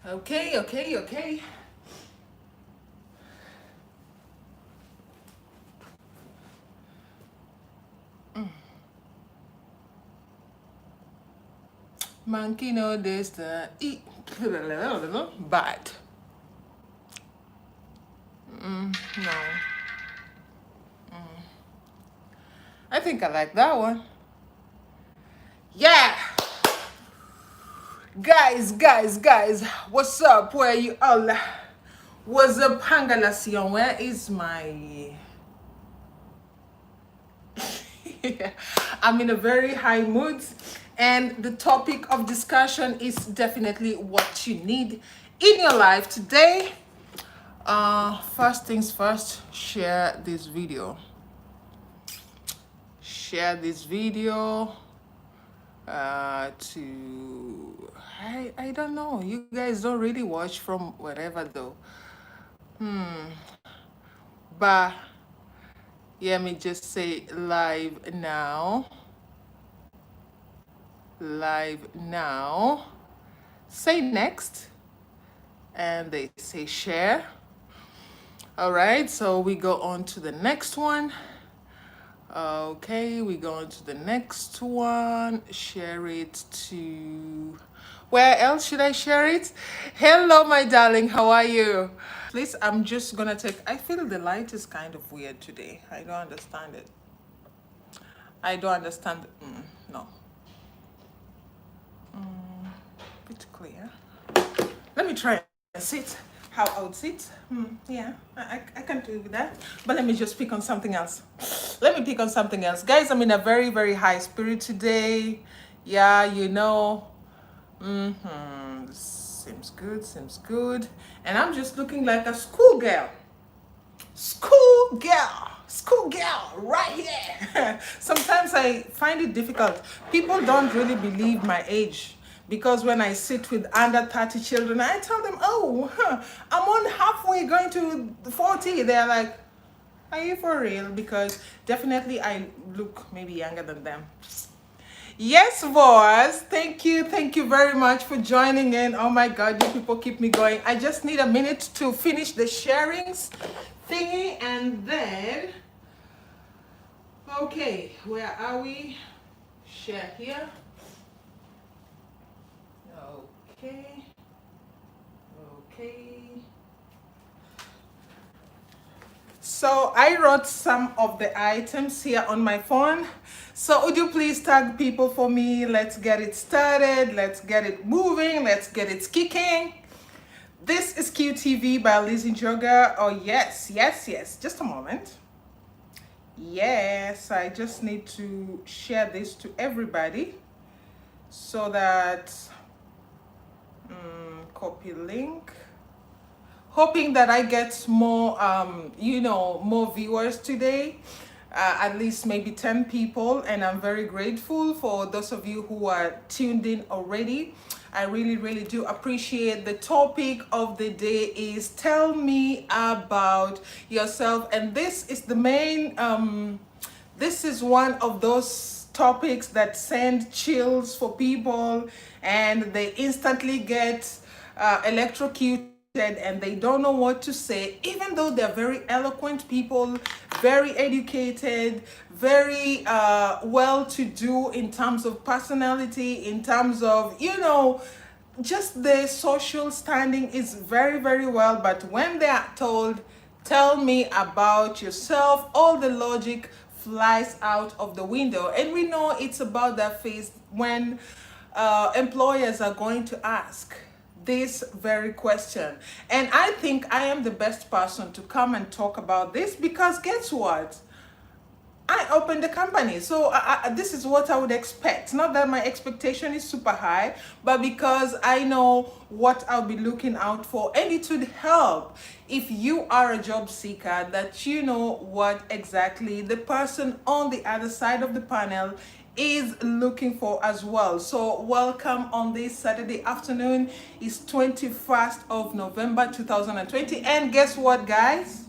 Okay. Monkey know this to eat, but no. I think I like that one. Yeah, guys, what's up? Where you all? What's up, Hangalasion? Where is my? I'm in a very high mood, and the topic of discussion is definitely what you need in your life today. First things first, share this video. Share this video to I don't know. You guys don't really watch from wherever though. But let me just say live now. Live now. Say next. And they say share. All right, so we go on to the next one. Okay, we go on to the next one. Share it to... Where else should I share it? Hello, my darling. How are you? Please, I'm just gonna take... I feel the light is kind of weird today. I don't understand it. I don't understand. No. Bit clear. Let me try and sit. How I would sit. Yeah, I can do that. But let me just pick on something else. Let me pick on something else. Guys, I'm in a very, very high spirit today. Yeah, you know. Seems good. And I'm just looking like a schoolgirl. Schoolgirl, right here. Sometimes I find it difficult. People don't really believe my age. Because when I sit with under 30 children, I tell them, I'm on halfway going to 40. They're like, are you for real? Because definitely I look maybe younger than them. Yes, boss. Thank you very much for joining in. Oh my God, you people keep me going. I just need a minute to finish the sharings thingy and then, okay, where are we? Share here. Okay. So I wrote some of the items here on my phone. So would you please tag people for me? Let's get it started. Let's get it moving. Let's get it kicking. This is QTV by Lizzy Njoga. Oh, yes. Just a moment. Yes, I just need to share this to everybody so that copy link, hoping that I get more more viewers today, at least maybe 10 people, and I'm very grateful for those of you who are tuned in already. I really do appreciate. The topic of the day is tell me about yourself, and this is the main this is one of those topics that send chills for people, and they instantly get electrocuted and they don't know what to say, even though they're very eloquent people, very educated, very well-to-do in terms of personality, in terms of, just the social standing is very well. But when they are told, tell me about yourself, all the logic flies out of the window. And we know it's about that phase when employers are going to ask this very question. And I think I am the best person to come and talk about this, because guess what? I opened the company, so this is what I would expect. Not that my expectation is super high, but because I know what I'll be looking out for, and it would help if you are a job seeker, that you know what exactly the person on the other side of the panel is looking for as well. So welcome on this Saturday afternoon. It's 21st of November 2020, and guess what, guys?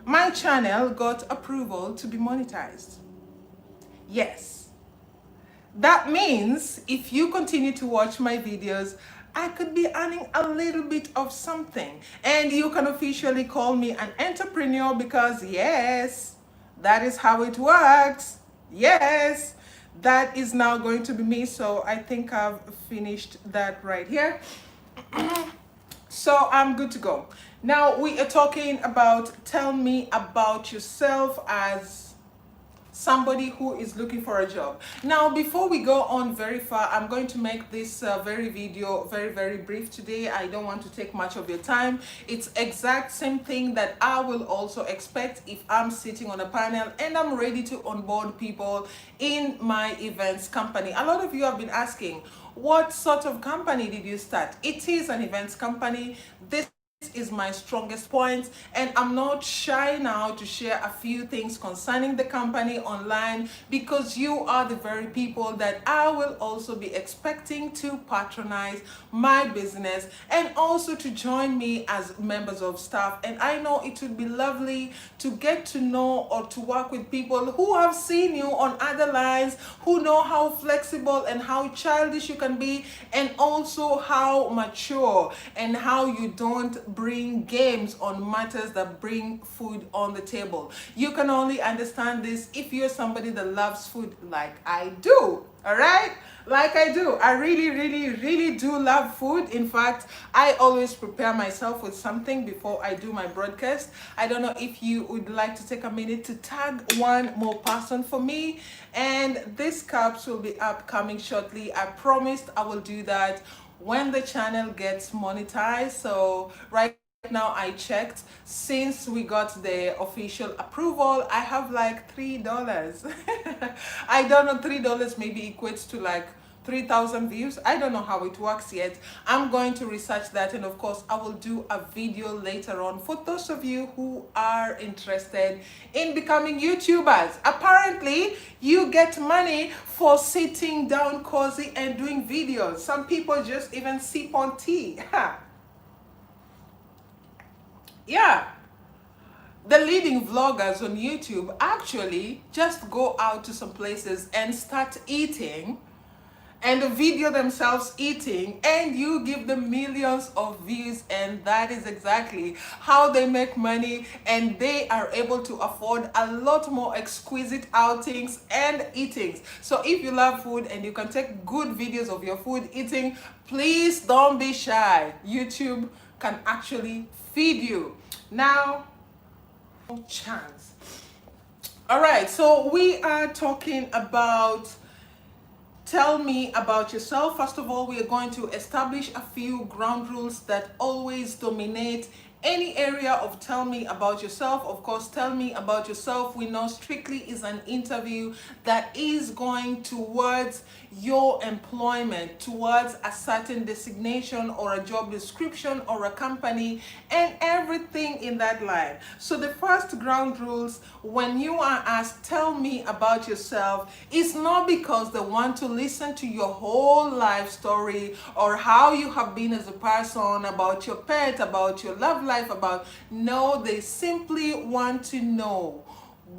My channel got approval to be monetized. Yes. That means if you continue to watch my videos, I could be earning a little bit of something. And you can officially call me an entrepreneur because, yes, that is how it works. Yes, that is now going to be me. So I think I've finished that right here. So I'm good to go. Now we are talking about tell me about yourself as somebody who is looking for a job. Now before we go on very far, I'm going to make this video very brief today. I don't want to take much of your time. It's exact same thing that I will also expect if I'm sitting on a panel and I'm ready to onboard people in my events company. A lot of you have been asking, what sort of company did you start? It is an events company. This is my strongest point, and I'm not shy now to share a few things concerning the company online because you are the very people that I will also be expecting to patronize my business and also to join me as members of staff. And I know it would be lovely to get to know or to work with people who have seen you on other lines, who know how flexible and how childish you can be, and also how mature and how you don't bring games on matters that bring food on the table. You can only understand this if you're somebody that loves food like I do. All right, like I do. I really do love food. In fact, I always prepare myself with something before I do my broadcast. I don't know if you would like to take a minute to tag one more person for me, and these cups will be upcoming shortly. I promised I will do that when the channel gets monetized. So right now I checked, since we got the official approval, I have like $3. I don't know, $3 maybe equates to like 3,000 views. I don't know how it works yet. I'm going to research that, and of course I will do a video later on for those of you who are interested in becoming YouTubers. Apparently you get money for sitting down cozy and doing videos. Some people just even sip on tea. Yeah, the leading vloggers on YouTube actually just go out to some places and start eating and video themselves eating, and you give them millions of views, and that is exactly how they make money, and they are able to afford a lot more exquisite outings and eatings. So if you love food and you can take good videos of your food eating, please don't be shy. YouTube can actually feed you. Now, no chance. All right, so we are talking about tell me about yourself. First of all, we are going to establish a few ground rules that always dominate any area of tell me about yourself. Of course, tell me about yourself, we know strictly is an interview that is going towards your employment, towards a certain designation or a job description or a company and everything in that line. So the first ground rules when you are asked tell me about yourself is not because they want to listen to your whole life story or how you have been as a person, about your pet, about your love life, about, no, they simply want to know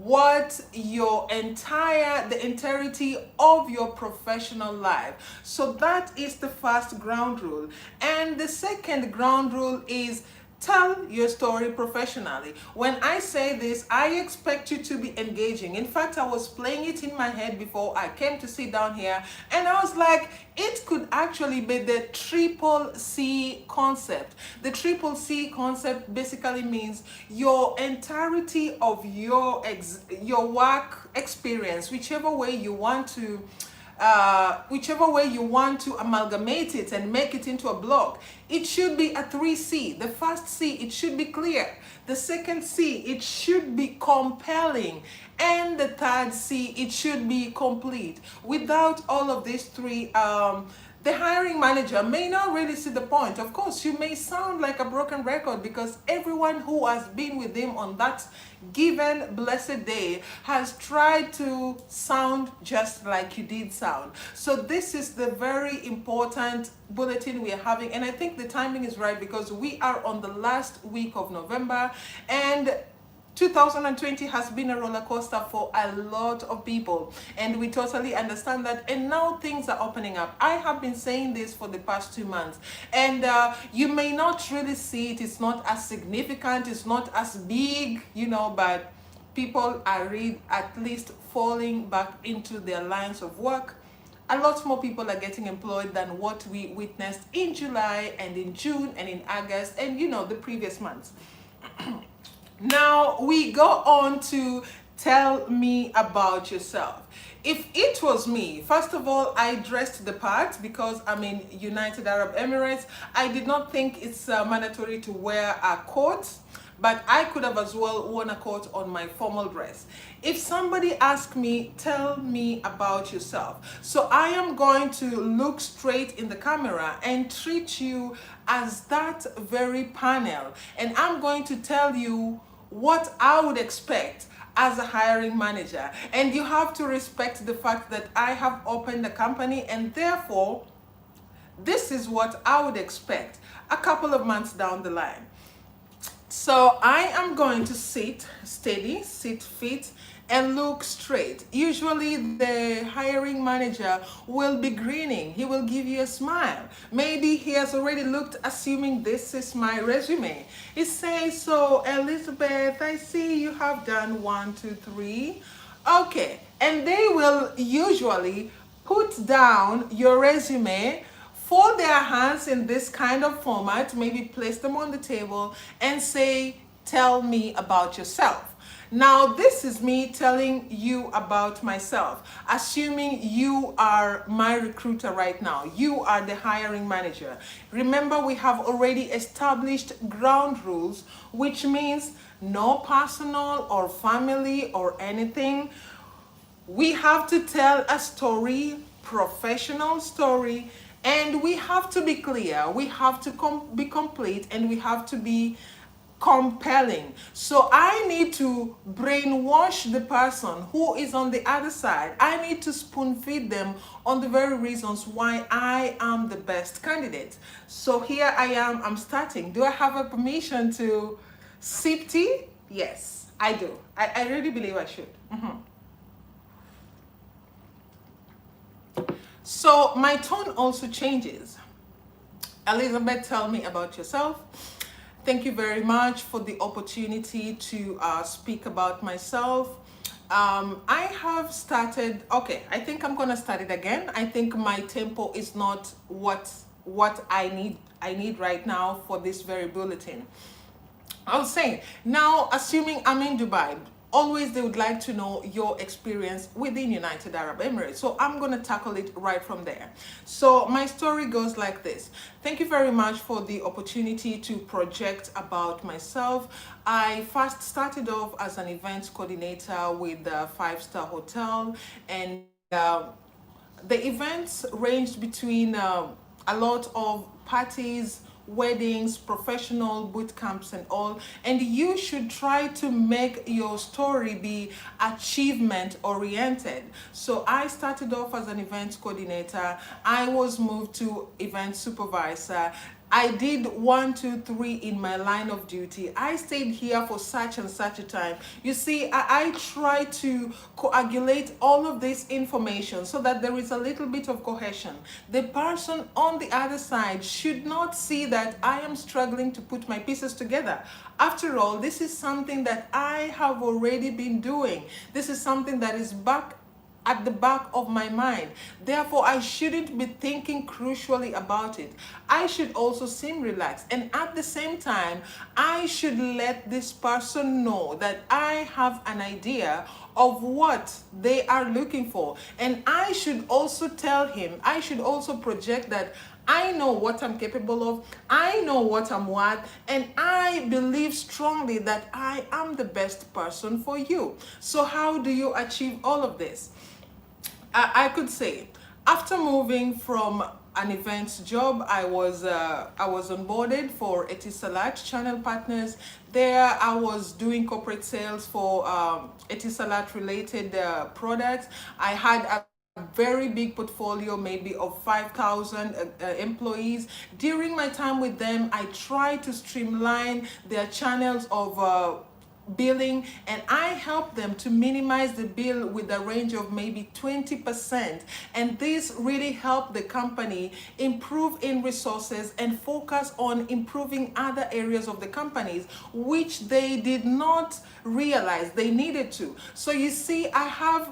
what the entirety of your professional life. So that is the first ground rule. And the second ground rule is tell your story professionally. When I say this, I expect you to be engaging. In fact, I was playing it in my head before I came to sit down here, and I was like, it could actually be the triple C concept. The triple C concept basically means your entirety of your work experience, whichever way you want to amalgamate it and make it into a blog. It should be a 3C. The first C, it should be clear. The second C, it should be compelling. And the third C, it should be complete. Without all of these three, the hiring manager may not really see the point. Of course, you may sound like a broken record because everyone who has been with him on that given blessed day has tried to sound just like you did sound. So this is the very important bulletin we are having, and I think the timing is right because we are on the last week of November, and 2020 has been a roller coaster for a lot of people, and we totally understand that. And now things are opening up. I have been saying this for the past 2 months, and you may not really see it. It's not as significant, it's not as big, but people are at least falling back into their lines of work. A lot more people are getting employed than what we witnessed in July and in June and in August and the previous months. Now we go on to tell me about yourself. If it was me, first of all, I dressed the part because I'm in United Arab Emirates. I did not think it's mandatory to wear a coat, but I could have as well worn a coat on my formal dress. If somebody asked me, tell me about yourself. So I am going to look straight in the camera and treat you as that very panel. And I'm going to tell you what I would expect as a hiring manager. And you have to respect the fact that I have opened a company, and therefore, this is what I would expect a couple of months down the line. So I am going to sit steady, sit fit, and look straight. Usually the hiring manager will be grinning. He will give you a smile. Maybe he has already looked, assuming this is my resume. He says, so Elizabeth, I see you have done 1, 2, 3. Okay, and they will usually put down your resume, fold their hands in this kind of format, maybe place them on the table and say, tell me about yourself. Now, this is me telling you about myself, assuming you are my recruiter right now. You are the hiring manager. Remember, we have already established ground rules, which means no personal or family or anything. We have to tell a story, professional story, and we have to be clear, we have to be complete, and we have to be compelling. So I need to brainwash the person who is on the other side. I need to spoon feed them on the very reasons why I am the best candidate. So here I am, I'm starting. Do I have a permission to sip tea? Yes, I do. I really believe I should. So my tone also changes. Elizabeth, tell me about yourself. Thank you very much for the opportunity to speak about myself. I have started, okay, I think I'm gonna start it again. I think my tempo is not what I need right now for this very bulletin. I was saying, now assuming I'm in Dubai, always they would like to know your experience within United Arab Emirates. So I'm going to tackle it right from there. So my story goes like this. Thank you very much for the opportunity to project about myself. I first started off as an events coordinator with a 5-star hotel, and the events ranged between a lot of parties, weddings, professional boot camps and all, and you should try to make your story be achievement oriented. So I started off as an events coordinator. I was moved to event supervisor. I did 1, 2, 3 in my line of duty. I stayed here for such and such a time. You see, I try to coagulate all of this information so that there is a little bit of cohesion. The person on the other side should not see that I am struggling to put my pieces together. After all, this is something that I have already been doing. This is something that is at the back of my mind. Therefore, I shouldn't be thinking crucially about it. I should also seem relaxed. And at the same time, I should let this person know that I have an idea of what they are looking for. And I should also tell him, I should also project that I know what I'm capable of, I know what I'm worth, and I believe strongly that I am the best person for you. So how do you achieve all of this? I could say, after moving from an events job, I was onboarded for Etisalat channel partners. There, I was doing corporate sales for Etisalat related products. I had a very big portfolio, maybe of 5,000 employees. During my time with them, I tried to streamline their channels of billing, and I help them to minimize the bill with a range of maybe 20%. And this really helped the company improve in resources and focus on improving other areas of the companies, which they did not realize they needed to. So you see, I have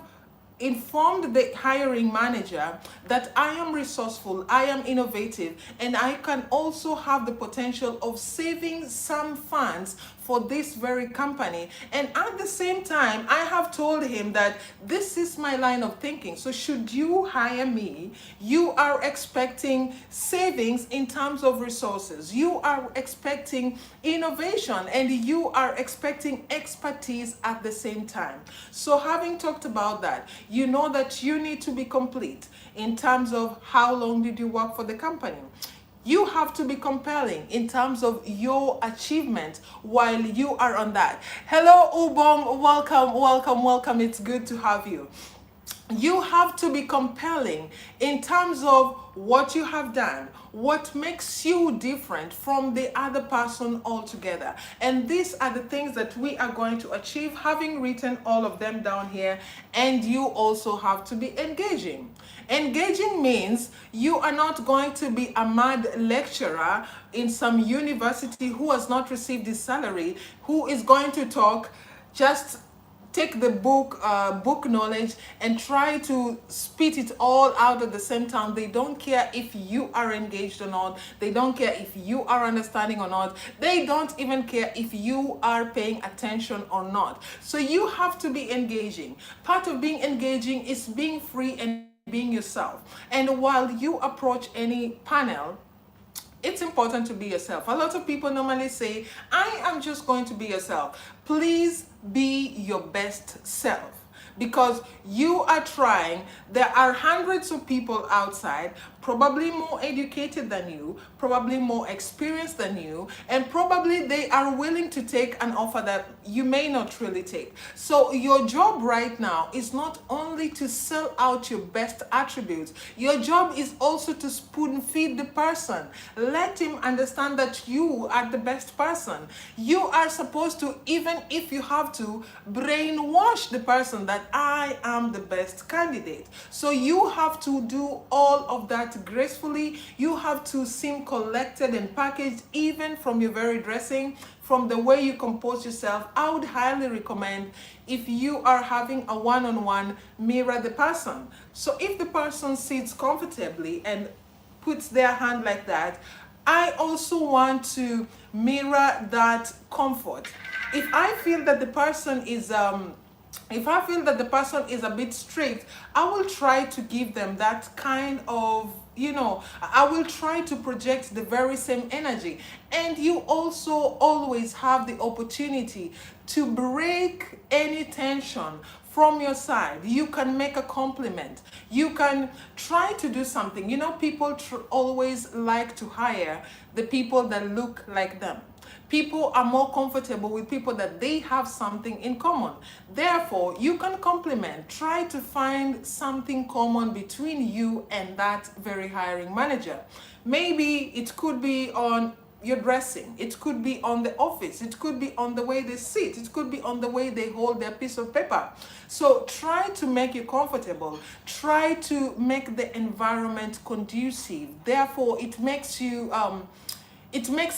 informed the hiring manager that I am resourceful, I am innovative, and I can also have the potential of saving some funds for this very company. And at the same time, I have told him that this is my line of thinking. So should you hire me, you are expecting savings in terms of resources, you are expecting innovation, and you are expecting expertise at the same time. So having talked about that, you know that you need to be complete in terms of how long did you work for the company. You have to be compelling in terms of your achievement while you are on that. Hello, Ubong. Welcome, welcome, welcome. It's good to have you. You have to be compelling in terms of what you have done, what makes you different from the other person altogether. And these are the things that we are going to achieve, having written all of them down here. And you also have to be engaging. Engaging means you are not going to be a mad lecturer in some university who has not received his salary, who is going to talk, just take the book knowledge and try to spit it all out at the same time. They don't care if you are engaged or not. They don't care if you are understanding or not. They don't even care if you are paying attention or not. So you have to be engaging. Part of being engaging is being free and being yourself. And while you approach any panel, it's important to be yourself. A lot of people normally say, I am just going to be yourself. Please be your best self, because you are trying. There are hundreds of people outside, probably more educated than you, probably more experienced than you, and probably they are willing to take an offer that you may not really take. So your job right now is not only to sell out your best attributes, your job is also to spoon feed the person. Let him understand that you are the best person. You are supposed to, even if you have to, brainwash the person that I am the best candidate. So you have to do all of that gracefully. You have to seem collected and packaged, even from your very dressing, from the way you compose yourself. I would highly recommend, if you are having a one-on-one, mirror the person. So if the person sits comfortably and puts their hand like that, I also want to mirror that comfort. If I feel that the person is a bit strict, I will try to give them that kind of, I will try to project the very same energy. And you also always have the opportunity to break any tension from your side. You can make a compliment. You can try to do something. People always like to hire the people that look like them. People are more comfortable with people that they have something in common. Therefore, you can compliment. Try to find something common between you and that very hiring manager. Maybe it could be on your dressing. It could be on the office. It could be on the way they sit. It could be on the way they hold their piece of paper. So try to make you comfortable. Try to make the environment conducive. Therefore, it makes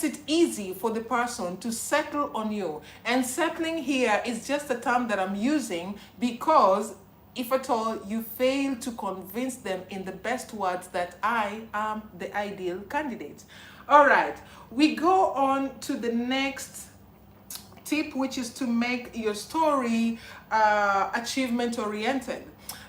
it easy for the person to settle on you. And settling here is just a term that I'm using because if at all you fail to convince them in the best words that I am the ideal candidate. All right, we go on to the next tip, which is to make your story achievement oriented.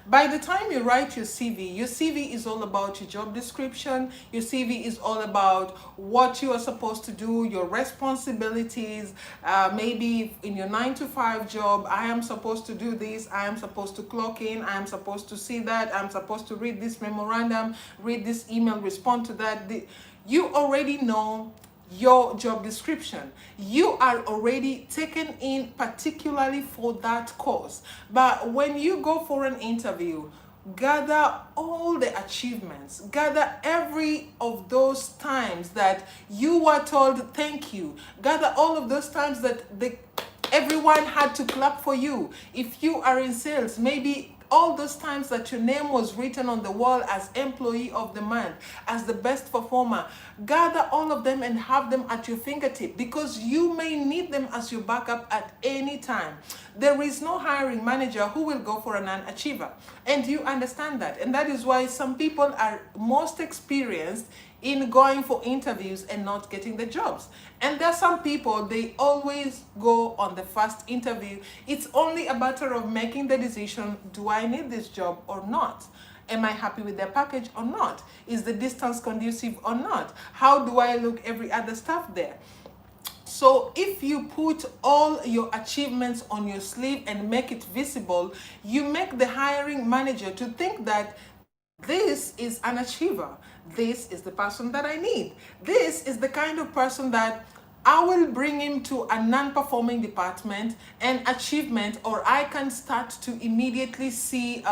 By the time you write your CV is all about your job description. Your CV is all about what you are supposed to do, your responsibilities. Maybe in your 9-to-5 job, I am supposed to do this, I am supposed to clock in, I am supposed to see that, I'm supposed to read this memorandum, read this email, respond to that. You already know your job description. You are already taken in particularly for that course. But when you go for an interview, gather all the achievements, gather every of those times that you were told thank you, gather all of those times that the everyone had to clap for you. If you are in sales, maybe all those times that your name was written on the wall as employee of the month, as the best performer, gather all of them and have them at your fingertip, because you may need them as your backup at any time. There is no hiring manager who will go for a non-achiever, and you understand that. And that is why some people are most experienced in going for interviews and not getting the jobs. And there are some people, they always go on the first interview. It's only a matter of making the decision, do I need this job or not? Am I happy with their package or not? Is the distance conducive or not? How do I look, every other stuff there? So if you put all your achievements on your sleeve and make it visible, you make the hiring manager to think that this is an achiever. This is the person that I need. This is the kind of person that I will bring him to a non-performing department and achievement, or I can start to immediately see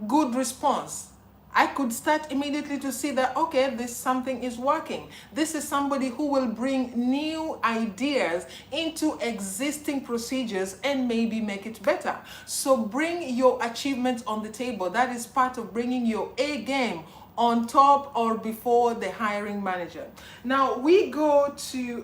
good response. I could start immediately to see that, okay, this something is working. This is somebody who will bring new ideas into existing procedures and maybe make it better. So bring your achievements on the table. That is part of bringing your A game on top or before the hiring manager. Now we go to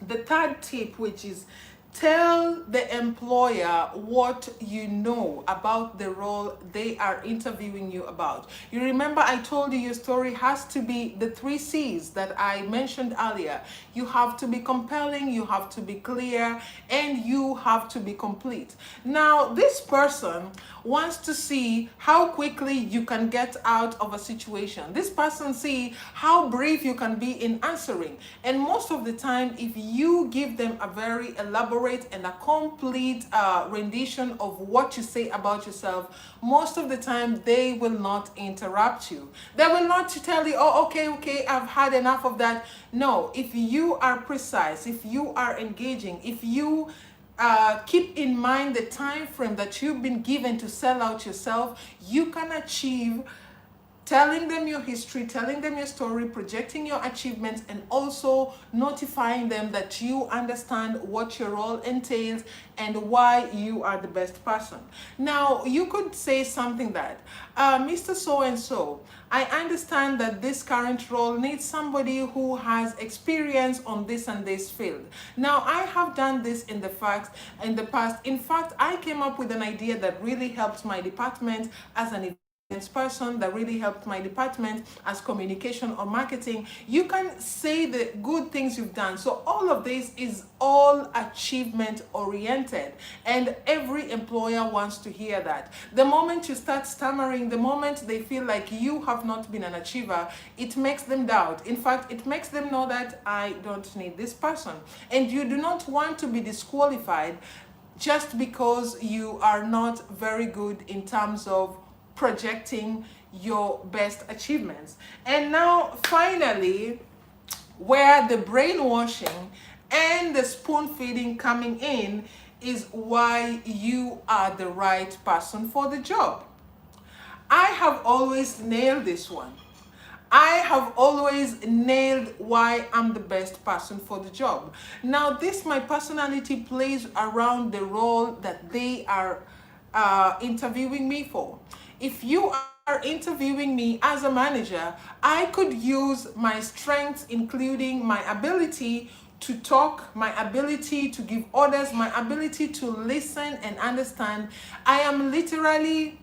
the third tip, which is tell the employer what you know about the role they are interviewing you about. You remember I told you your story has to be the 3 C's that I mentioned earlier. You have to be compelling, you have to be clear, and you have to be complete. Now, this person wants to see how quickly you can get out of a situation. This person see how brief you can be in answering. And most of the time, if you give them a very elaborate and a complete rendition of what you say about yourself, most of the time they will not interrupt you. They will not tell you, oh, okay, I've had enough of that. No, if you are precise, if you are engaging, if you keep in mind the time frame that you've been given to sell out yourself, you can achieve telling them your history, telling them your story, projecting your achievements, and also notifying them that you understand what your role entails and why you are the best person. Now, you could say something that, Mr. So-and-so, I understand that this current role needs somebody who has experience on this and this field. Now, I have done this in the past. In fact, I came up with an idea that really helped my department as an person, that really helped my department as communication or marketing. You can say the good things you've done. So all of this is all achievement oriented, and every employer wants to hear that. The moment you start stammering, the moment they feel like you have not been an achiever, it makes them doubt. In fact, it makes them know that I don't need this person. And you do not want to be disqualified just because you are not very good in terms of projecting your best achievements. And now finally, where the brainwashing and the spoon feeding coming in is why you are the right person for the job. I have always nailed this one. I have always nailed why I'm the best person for the job. Now, this my personality plays around the role that they are interviewing me for. If you are interviewing me as a manager, I could use my strengths, including my ability to talk, my ability to give orders, my ability to listen and understand. I am literally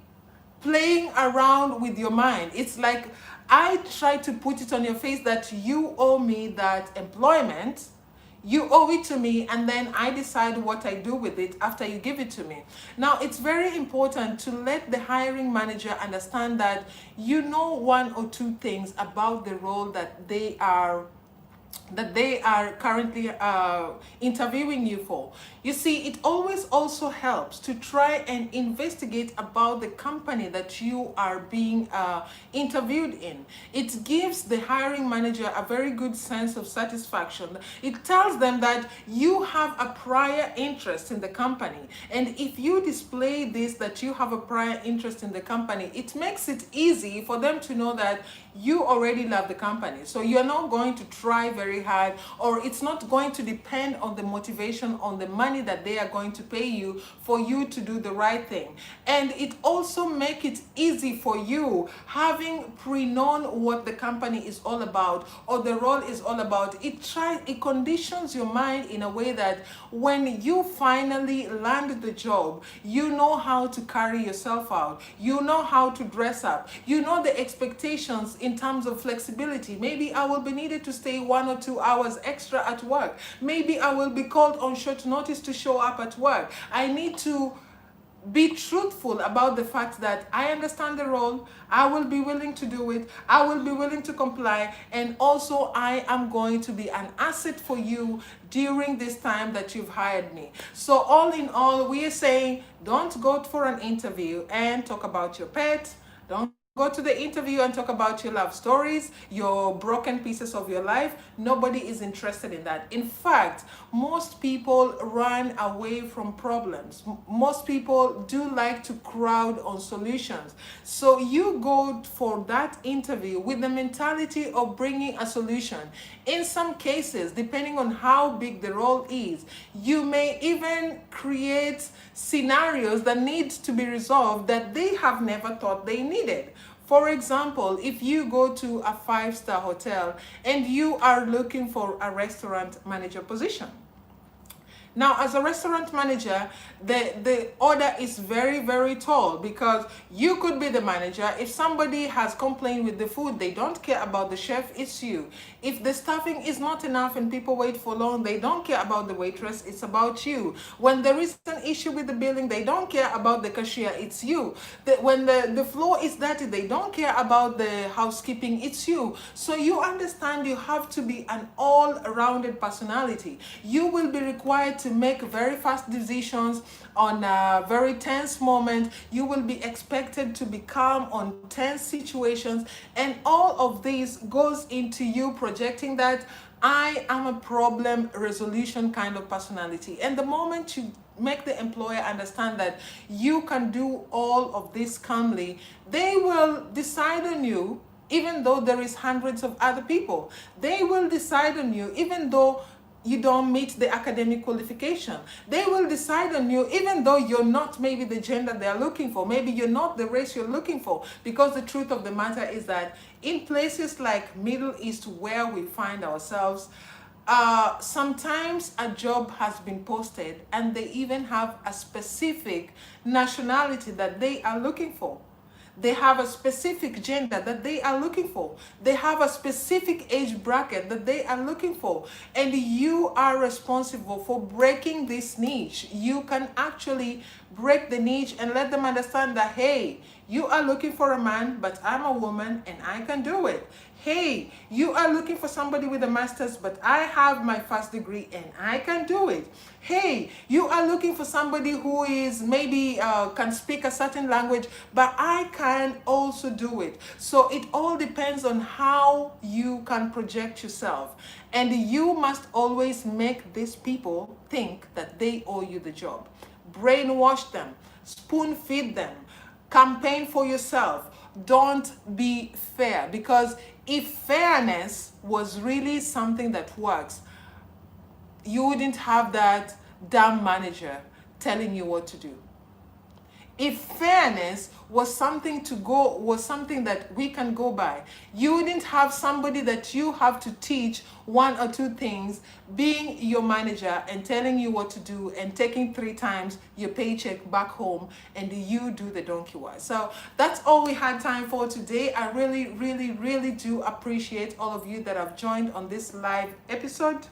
playing around with your mind. It's like I try to put it on your face that you owe me that employment. You owe it to me, and then I decide what I do with it after you give it to me. Now, it's very important to let the hiring manager understand that you know 1 or 2 things about the role that they are currently interviewing you for. You see, it always also helps to try and investigate about the company that you are being interviewed in. It gives the hiring manager a very good sense of satisfaction. It tells them that you have a prior interest in the company. And if you display this, that you have a prior interest in the company, it makes it easy for them to know that you already love the company. So you're not going to try very hard, or it's not going to depend on the motivation, on the money that they are going to pay you for you to do the right thing. And it also make it easy for you, having pre-known what the company is all about or the role is all about. It conditions your mind in a way that when you finally land the job, you know how to carry yourself out, you know how to dress up, you know the expectations in terms of flexibility. Maybe I will be needed to stay 1 or 2 hours extra at work. Maybe I will be called on short notice to show up at work. I need to be truthful about the fact that I understand the role, I will be willing to do it, I will be willing to comply, and also I am going to be an asset for you during this time that you've hired me. So all in all, we are saying, don't go for an interview and talk about your pet. Don't go to the interview and talk about your love stories, your broken pieces of your life. Nobody is interested in that. In fact, most people run away from problems. Most people do like to crowd on solutions. So you go for that interview with the mentality of bringing a solution. In some cases, depending on how big the role is, you may even create scenarios that need to be resolved that they have never thought they needed. For example, if you go to a 5-star hotel and you are looking for a restaurant manager position. Now, as a restaurant manager, the order is very, very tall, because you could be the manager. If somebody has complained with the food, they don't care about the chef, it's you. If the staffing is not enough and people wait for long, they don't care about the waitress, it's about you. When there is an issue with the billing, they don't care about the cashier, it's you. When the floor is dirty, they don't care about the housekeeping, it's you. So you understand you have to be an all-rounded personality. You will be required to make very fast decisions on a very tense moment. You will be expected to be calm on tense situations, and all of this goes into you projecting that I am a problem resolution kind of personality. And the moment you make the employer understand that you can do all of this calmly, they will decide on you even though there is hundreds of other people. They will decide on you even though you don't meet the academic qualification. They will decide on you even though you're not maybe the gender they're looking for. Maybe you're not the race you're looking for. Because the truth of the matter is that in places like Middle East, where we find ourselves, sometimes a job has been posted and they even have a specific nationality that they are looking for. They have a specific gender that they are looking for. They have a specific age bracket that they are looking for. And you are responsible for breaking this niche. You can actually break the niche and let them understand that, hey, you are looking for a man, but I'm a woman and I can do it. Hey, you are looking for somebody with a master's, but I have my first degree and I can do it. Hey, you are looking for somebody who is maybe can speak a certain language, but I can also do it. So it all depends on how you can project yourself. And you must always make these people think that they owe you the job. Brainwash them, spoon feed them, campaign for yourself. Don't be fair, because if fairness was really something that works, you wouldn't have that damn manager telling you what to do. If fairness was something that we can go by, you wouldn't have somebody that you have to teach 1 or 2 things being your manager and telling you what to do and taking 3 times your paycheck back home and you do the donkey wise. So that's all we had time for today. I really, really, really do appreciate all of you that have joined on this live episode.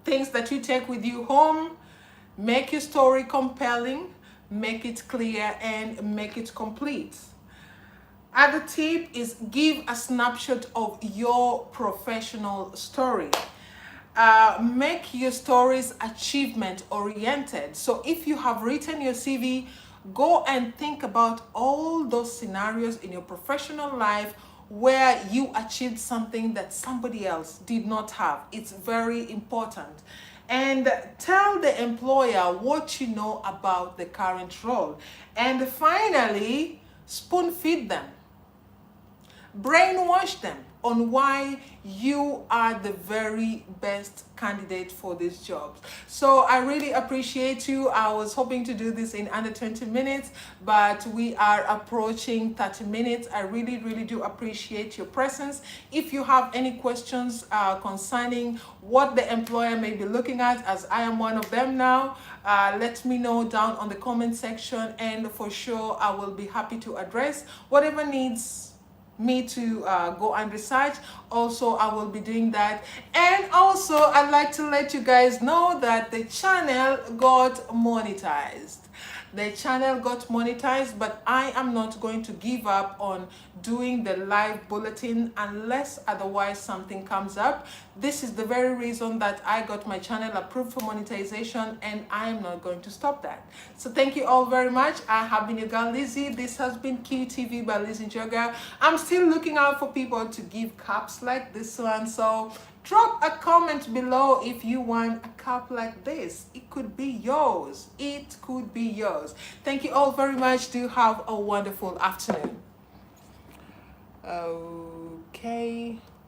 Things that you take with you home: make your story compelling, make it clear, and make it complete. Other tip is give a snapshot of your professional story. Make your stories achievement oriented. So if you have written your CV, go and think about all those scenarios in your professional life where you achieved something that somebody else did not have. It's very important. And tell the employer what you know about the current role. And finally, spoon feed them. brainwash them on why you are the very best candidate for these jobs. So I really appreciate you. I was hoping to do this in under 20 minutes, but we are approaching 30 minutes. I really do appreciate your presence. If you have any questions concerning what the employer may be looking at, as I am one of them now, let me know down on the comment section, and for sure I will be happy to address whatever needs me to go and research. Also, I will be doing that. And also, I'd like to let you guys know that the channel got monetized. The channel got monetized, but I am not going to give up on doing the live bulletin unless otherwise something comes up. This is the very reason that I got my channel approved for monetization, and I am not going to stop that. So thank you all very much. I have been your girl Lizzy. This has been QTV by Lizzy Njoga. I'm still looking out for people to give caps like this one. So drop a comment below if you want a cup like this. It could be yours. It could be yours. Thank you all very much. Do have a wonderful afternoon. Okay.